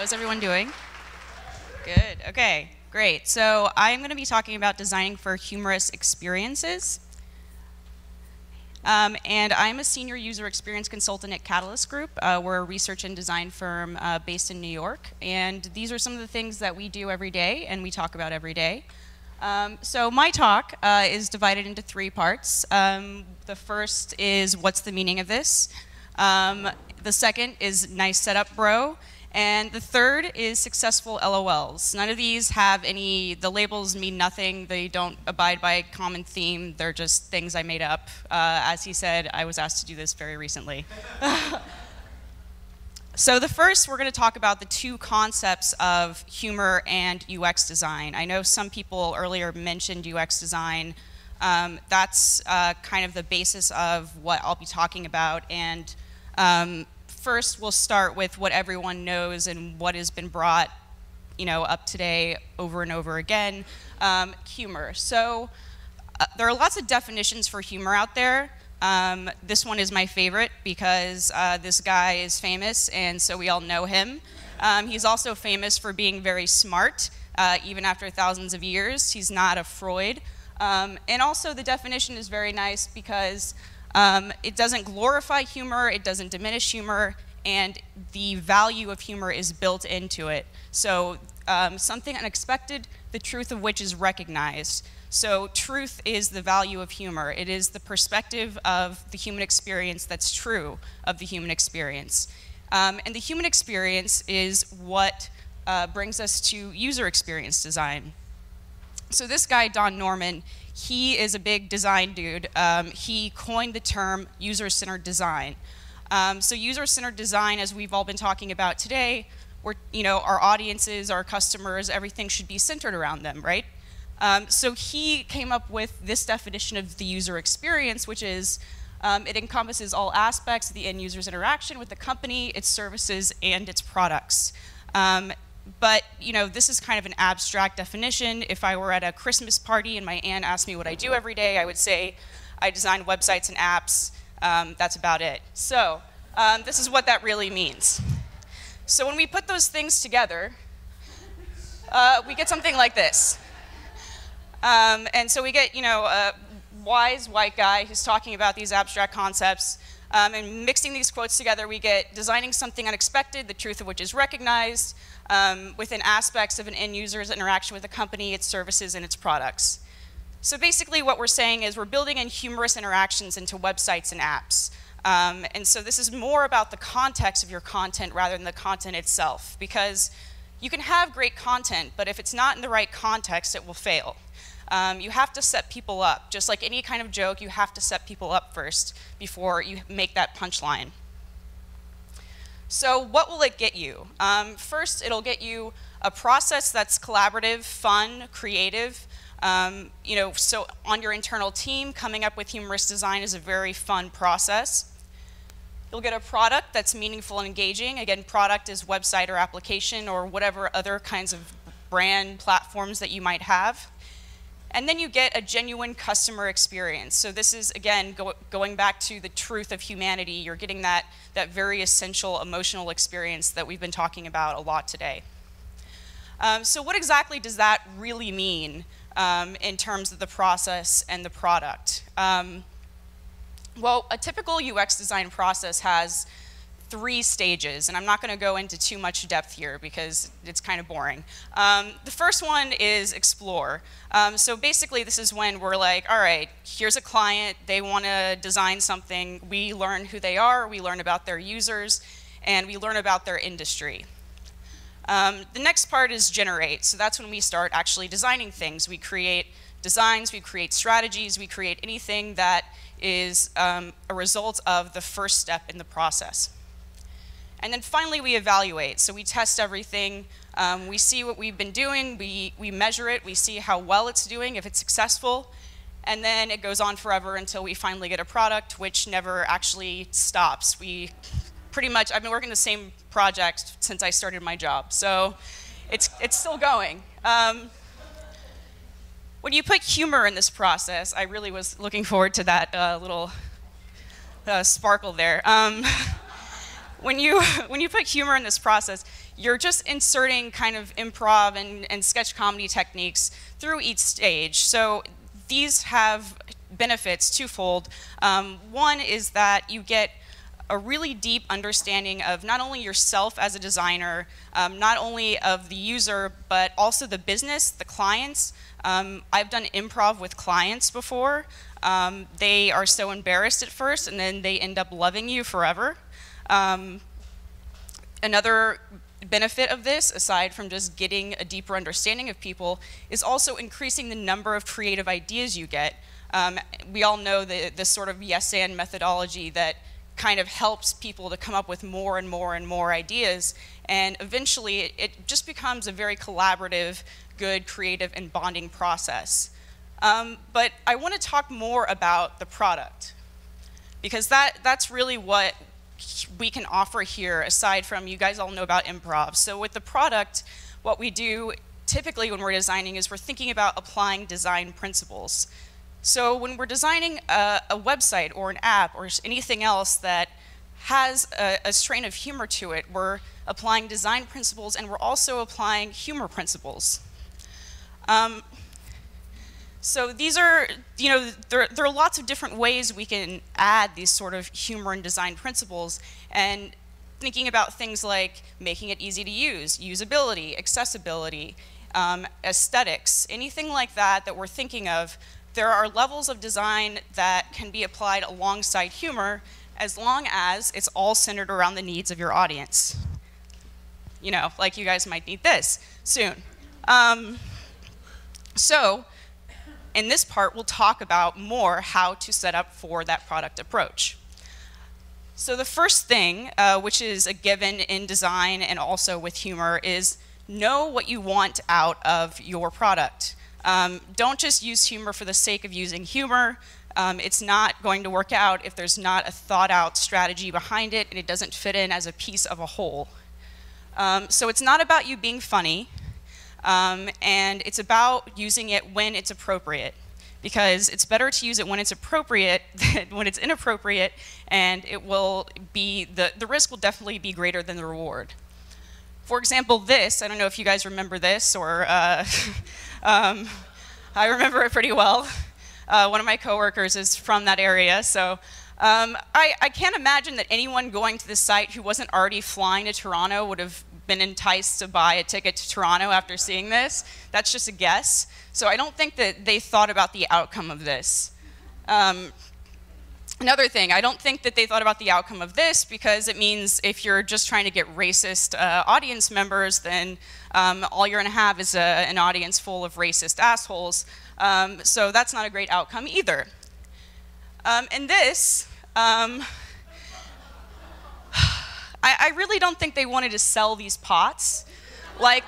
How's everyone doing? Good. Okay, great. So I'm going to be talking about designing for humorous experiences. And I'm a senior user experience consultant at Catalyst Group. We're a research and design firm based in New York. And these are some of the things that we do every day and we talk about every day. So my talk is divided into 3 parts. The first is what's the meaning of this? The second is nice setup, bro. And the third is successful LOLs. None of these have any, the labels mean nothing. They don't abide by a common theme. They're just things I made up. As he said, I was asked to do this very recently. So the first, we're going to talk about the 2 concepts of humor and UX design. I know some people earlier mentioned UX design. That's kind of the basis of what I'll be talking about. And first, we'll start with what everyone knows and what has been brought, up today over and over again, humor. So there are lots of definitions for humor out there. This one is my favorite because this guy is famous, and so we all know him. He's also famous for being very smart, even after thousands of years. He's not a Freud. And also the definition is very nice because it doesn't glorify humor, it doesn't diminish humor, and the value of humor is built into it. So something unexpected, the truth of which is recognized. So truth is the value of humor. It is the perspective of the human experience that's true of the human experience. And the human experience is what brings us to user experience design. So this guy, Don Norman, he is a big design dude. He coined the term user-centered design. So user-centered design, as we've all been talking about today, our audiences, our customers, everything should be centered around them, right? So he came up with this definition of the user experience, which is it encompasses all aspects of the end user's interaction with the company, its services, and its products. But this is kind of an abstract definition. If I were at a Christmas party and my aunt asked me what I do every day, I would say I design websites and apps. That's about it. So this is what that really means. So when we put those things together, we get something like this. And so we get a wise white guy who's talking about these abstract concepts. And mixing these quotes together, we get designing something unexpected, the truth of which is recognized, within aspects of an end user's interaction with a company, its services, and its products. So basically what we're saying is we're building in humorous interactions into websites and apps. And so this is more about the context of your content rather than the content itself, because you can have great content, but if it's not in the right context, it will fail. You have to set people up. Just like any kind of joke, you have to set people up first before you make that punchline. So what will it get you? First, it'll get you a process that's collaborative, fun, creative. So on your internal team, coming up with humorous design is a very fun process. You'll get a product that's meaningful and engaging. Again, product is website or application or whatever other kinds of brand platforms that you might have. And then you get a genuine customer experience. So this is, again, going back to the truth of humanity. You're getting that very essential emotional experience that we've been talking about a lot today. So what exactly does that really mean in terms of the process and the product? Well, a typical UX design process has 3 stages, and I'm not going to go into too much depth here because it's kind of boring. The first one is explore. So basically this is when we're like, all right, here's a client, they want to design something, we learn who they are, we learn about their users, and we learn about their industry. The next part is generate. So that's when we start actually designing things. We create designs, we create strategies, we create anything that is a result of the first step in the process. And then finally we evaluate. So we test everything, we see what we've been doing, we measure it, we see how well it's doing, if it's successful, and then it goes on forever until we finally get a product which never actually stops. Pretty much, I've been working the same project since I started my job, so it's still going. When you put humor in this process, I really was looking forward to that little sparkle there. When you put humor in this process, you're just inserting kind of improv and sketch comedy techniques through each stage. So these have benefits twofold. One is that you get a really deep understanding of not only yourself as a designer, not only of the user, but also the business, the clients. I've done improv with clients before. They are so embarrassed at first, and then they end up loving you forever. Another benefit of this, aside from just getting a deeper understanding of people, is also increasing the number of creative ideas you get. We all know the sort of yes and methodology that kind of helps people to come up with more and more and more ideas, and eventually it just becomes a very collaborative, good, creative, and bonding process. But I want to talk more about the product, because that's really what we can offer here, aside from, you guys all know about improv. So with the product, what we do typically when we're designing is we're thinking about applying design principles. So when we're designing a website or an app or anything else that has a strain of humor to it, we're applying design principles, and we're also applying humor principles. So these are, there are lots of different ways we can add these sort of humor and design principles, and thinking about things like making it easy to use, usability, accessibility, aesthetics, anything like that that we're thinking of. There are levels of design that can be applied alongside humor, as long as it's all centered around the needs of your audience. Like you guys might need this soon. So in this part, we'll talk about more how to set up for that product approach. So the first thing, which is a given in design and also with humor, is know what you want out of your product. Don't just use humor for the sake of using humor. It's not going to work out if there's not a thought-out strategy behind it and it doesn't fit in as a piece of a whole. So it's not about you being funny, and it's about using it when it's appropriate, because it's better to use it when it's appropriate than when it's inappropriate, and it will be, the risk will definitely be greater than the reward. For example, this, I don't know if you guys remember this, or I remember it pretty well. One of my coworkers is from that area, so I can't imagine that anyone going to this site who wasn't already flying to Toronto would have been enticed to buy a ticket to Toronto after seeing this. That's just a guess. So I don't think that they thought about the outcome of this. Another thing, I don't think that they thought about the outcome of this, because it means if you're just trying to get racist audience members, then all you're going to have is an audience full of racist assholes. So that's not a great outcome either. And this, I really don't think they wanted to sell these pots. Like,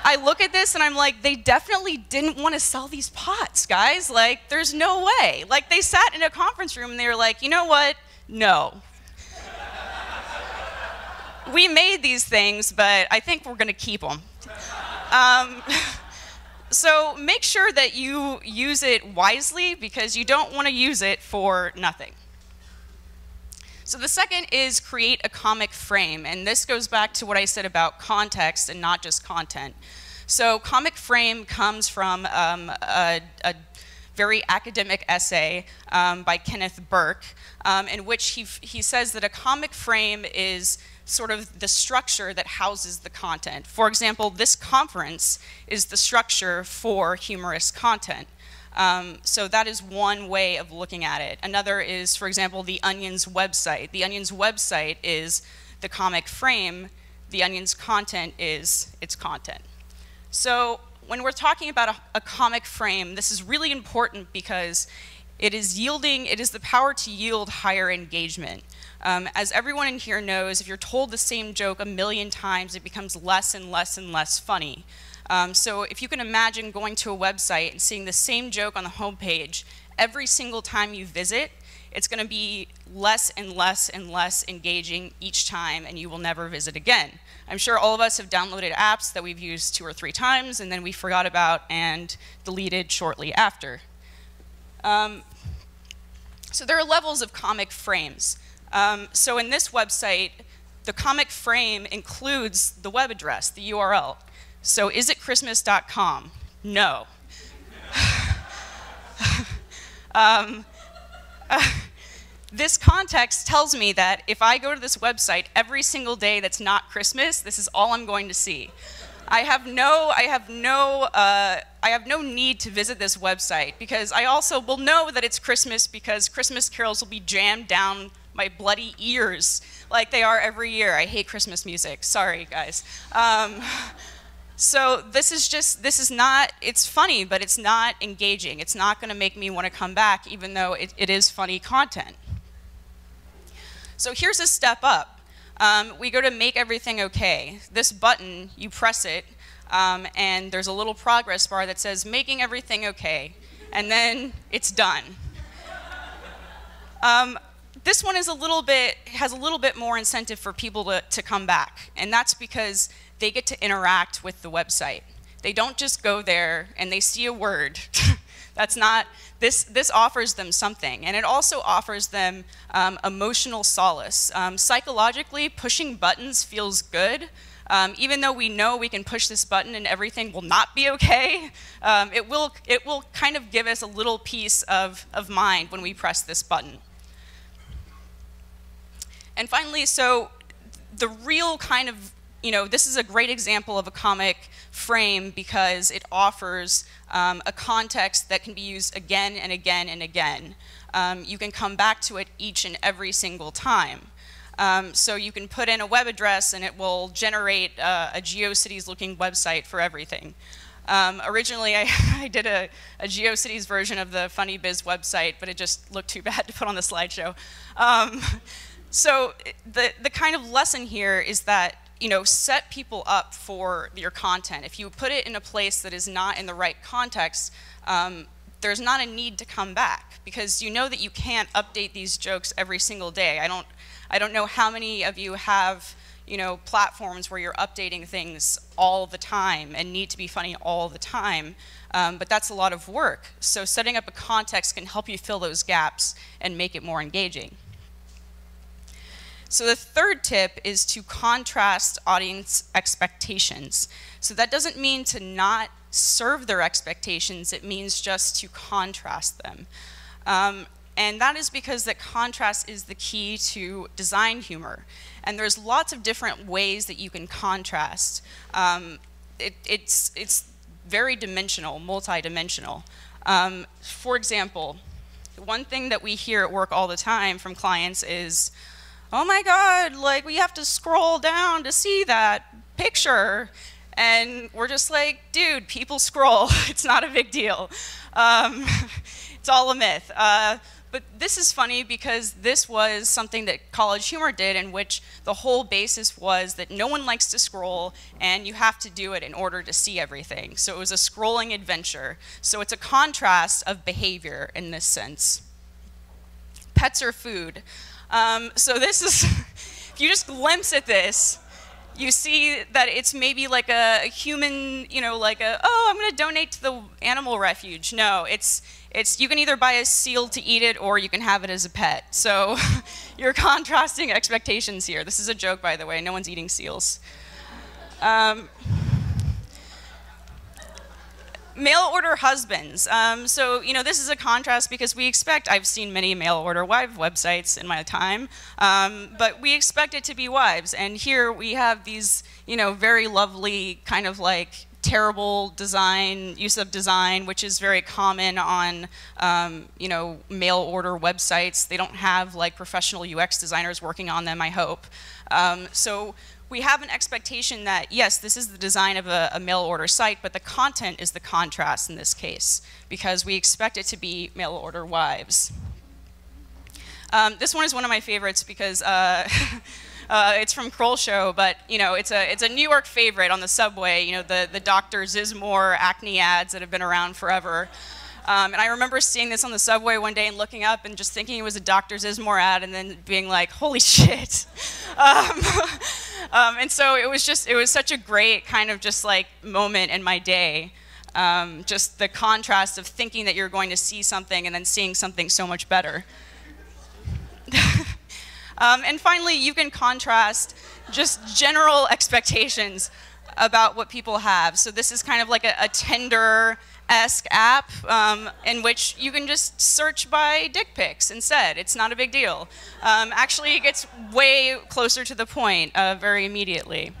I look at this and I'm like, they definitely didn't want to sell these pots, guys. Like, there's no way. Like, they sat in a conference room and they were like, you know what? No. We made these things, but I think we're going to keep them. So make sure that you use it wisely, because you don't want to use it for nothing. So the second is create a comic frame, and this goes back to what I said about context and not just content. So comic frame comes from a very academic essay by Kenneth Burke, in which he says that a comic frame is sort of the structure that houses the content. For example, this conference is the structure for humorous content. So that is one way of looking at it. Another is, for example, the Onion's website. The Onion's website is the comic frame. The Onion's content is its content. So when we're talking about a comic frame, this is really important because it is the power to yield higher engagement. As everyone in here knows, if you're told the same joke a million times, it becomes less and less and less funny. So if you can imagine going to a website and seeing the same joke on the homepage every single time you visit, it's going to be less and less and less engaging each time, and you will never visit again. I'm sure all of us have downloaded apps that we've used 2 or 3 times and then we forgot about and deleted shortly after. So there are levels of comic frames. So in this website, the comic frame includes the web address, the URL. So is it Christmas.com? No. This context tells me that if I go to this website every single day that's not Christmas, this is all I'm going to see. I have no need to visit this website because I also will know that it's Christmas because Christmas carols will be jammed down my bloody ears like they are every year. I hate Christmas music. Sorry, guys. So this is not, it's funny, but it's not engaging. It's not going to make me want to come back, even though it is funny content. So here's a step up. We go to make everything okay. This button, you press it, and there's a little progress bar that says making everything okay, and then it's done. This one is has a little bit more incentive for people to come back, and that's because they get to interact with the website. They don't just go there and they see a word. That's not, this offers them something, and it also offers them emotional solace. Psychologically, pushing buttons feels good. Even though we know we can push this button and everything will not be okay, it will kind of give us a little piece of mind when we press this button. And finally, so the real kind of, this is a great example of a comic frame because it offers a context that can be used again and again and again. You can come back to it each and every single time. So you can put in a web address and it will generate a GeoCities looking website for everything. Originally I did a GeoCities version of the FunnyBizz website, but it just looked too bad to put on the slideshow. So the kind of lesson here is that set people up for your content. If you put it in a place that is not in the right context, there's not a need to come back because you know that you can't update these jokes every single day. I don't know how many of you have platforms where you're updating things all the time and need to be funny all the time, but that's a lot of work. So setting up a context can help you fill those gaps and make it more engaging. So the third tip is to contrast audience expectations. So that doesn't mean to not serve their expectations, it means just to contrast them. And that is because that contrast is the key to design humor. And there's lots of different ways that you can contrast. It's very dimensional, multi-dimensional. For example, one thing that we hear at work all the time from clients is, oh my God, like we have to scroll down to see that picture. And we're just like, dude, people scroll. It's not a big deal. It's all a myth. But this is funny because this was something that College Humor did, in which the whole basis was that no one likes to scroll and you have to do it in order to see everything. So it was a scrolling adventure. So it's a contrast of behavior in this sense. Pets or food. So this is, if you just glimpse at this, you see that it's maybe like a human, like oh, I'm going to donate to the animal refuge. No, it's you can either buy a seal to eat it or you can have it as a pet. So you're contrasting expectations here. This is a joke, by the way. No one's eating seals. Mail order husbands. So, this is a contrast because we expect, I've seen many mail order wife websites in my time, but we expect it to be wives. And here we have these, very lovely kind of like terrible use of design, which is very common on, mail order websites. They don't have like professional UX designers working on them, I hope. So we have an expectation that, yes, this is the design of a mail order site, but the content is the contrast in this case, because we expect it to be mail order wives. This one is one of my favorites because it's from Kroll Show, but it's a New York favorite on the subway. The Dr. Zizmore acne ads that have been around forever. And I remember seeing this on the subway one day and looking up and just thinking it was a Dr. Zizmore ad and then being like, holy shit. And so it was such a great kind of just like moment in my day. Just the contrast of thinking that you're going to see something and then seeing something so much better. And finally, you can contrast just general expectations about what people have. So this is kind of like a Tinder-esque app in which you can just search by dick pics instead. It's not a big deal. Actually, it gets way closer to the point very immediately.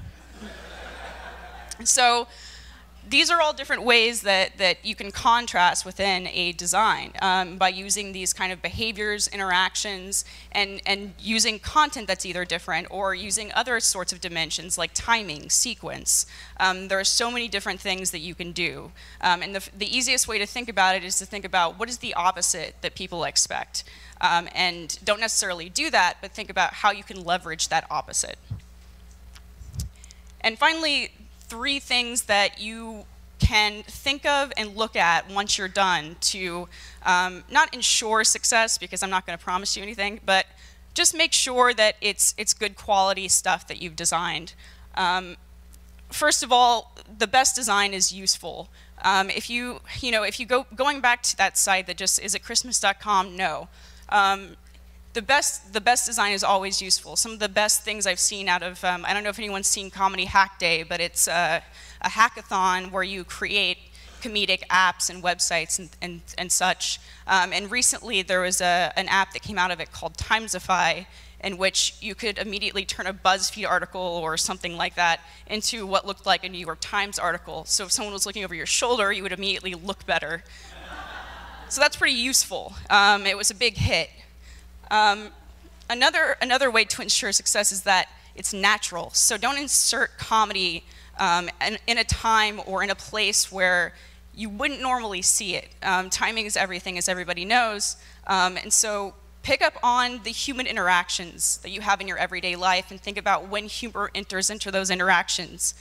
So these are all different ways that you can contrast within a design by using these kind of behaviors, interactions, and using content that's either different or using other sorts of dimensions like timing, sequence. There are so many different things that you can do. And the easiest way to think about it is to think about what is the opposite that people expect. And don't necessarily do that, but think about how you can leverage that opposite. And finally, 3 things that you can think of and look at once you're done to not ensure success, because I'm not going to promise you anything, but just make sure that it's good quality stuff that you've designed. First of all, the best design is useful. If you going back to that site that just is it Christmas.com, no. The best design is always useful. Some of the best things I've seen out of, I don't know if anyone's seen Comedy Hack Day, but it's a hackathon where you create comedic apps and websites and such. And recently there was an app that came out of it called Timesify, in which you could immediately turn a BuzzFeed article or something like that into what looked like a New York Times article. So if someone was looking over your shoulder, you would immediately look better. So that's pretty useful. It was a big hit. Another way to ensure success is that it's natural. So don't insert comedy in a time or in a place where you wouldn't normally see it. Timing is everything, as everybody knows. And so pick up on the human interactions that you have in your everyday life and think about when humor enters into those interactions.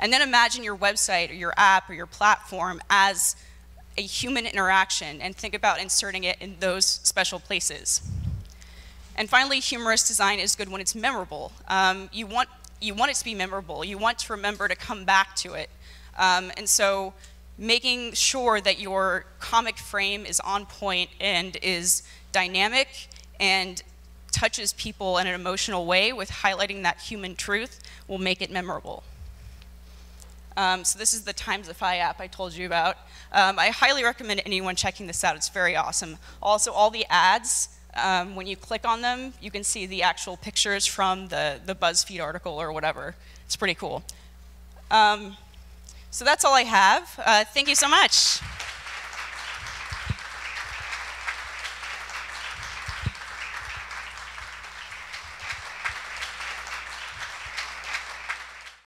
And then imagine your website or your app or your platform as a human interaction and think about inserting it in those special places. And finally, humorous design is good when it's memorable. You want it to be memorable. You want to remember to come back to it. And so making sure that your comic frame is on point and is dynamic and touches people in an emotional way with highlighting that human truth will make it memorable. So this is the Timesify app I told you about. I highly recommend anyone checking this out. It's very awesome. Also, all the ads, when you click on them, you can see the actual pictures from the BuzzFeed article or whatever. It's pretty cool. So that's all I have. Thank you so much.